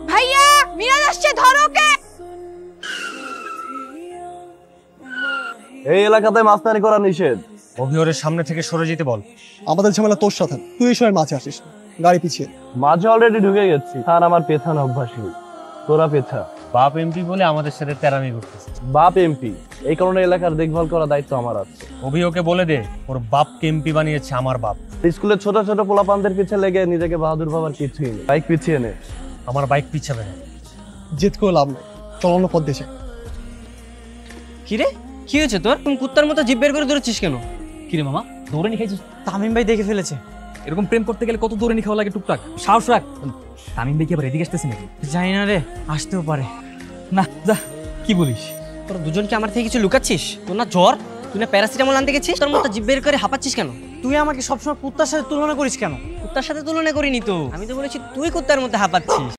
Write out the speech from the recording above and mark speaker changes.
Speaker 1: ভাইয়া মিরাজ আসছে, ধরো ওকে।
Speaker 2: এই এলাকাতে মাস্তানি করা নিষেধ।
Speaker 3: অভিওরের সামনে থেকে সরে যেতে বল।
Speaker 4: আমাদের ঝামেলা তোর সাথে, তুই এই সময় মাঝে আসিস না। গাড়ি পিছিয়ে।
Speaker 2: মাঝে অলরেডি ঢুকে গেছি, আর আমার পেছানো অভ্যাসী। তোরা পেছা।
Speaker 3: বাপ এমপি বলে আমাদের সাথে তেরামি করতেছে।
Speaker 2: বাপ এমপি, এই কারণে এলাকার দেখভাল করার দায়িত্ব আমার আছে।
Speaker 3: অভিওকে বলে দে ওর বাপকে এমপি বানিয়েছে আমার বাপ।
Speaker 2: স্কুলের ছোট ছোট পোলাপানদের পিছে লেগে নিজেকে বাহাদুর ভাবার কিছুই নেই। বাইক পিছিয়ে নে।
Speaker 3: আমার বাইক পিছাবে না।
Speaker 4: জেদ করে লাভ নেই, চলানো পথ দেশে।
Speaker 5: কিরে কি হয়েছে তোর? তুমি কুত্তার মতো জিভ বের করে দৌড়াচ্ছিস কেন?
Speaker 6: কিরে মামা, দৌড়ে নি খাইছিস?
Speaker 5: তামিম ভাই দেখে ফেলেছে।
Speaker 6: এরকম প্রেম করতে গেলে কত দৌড়ে নি খাওয়া লাগে টুকটাক। সাহস রাখ। তামিম ভাই কি আবার এদিকে আসতেছে নাকি?
Speaker 5: জানি না রে, আসতেও পারে।
Speaker 6: না যা, কি বলিস?
Speaker 5: তোরা দুজন কি আমার থেকে কিছু লুকাচ্ছিস? তোর না জ্বর? তুই না প্যারাসিটামল আনতে গেছিস? তোর মতো জিভ বের করে হাঁপাচ্ছিস কেন? তুই আমাকে সবসময় কুত্তার সাথে তুলনা করিস কেন? কুত্তার সাথে তুলনা করিনি তো, আমি তো বলেছি তুই কুত্তার মতো হাঁপাচ্ছিস।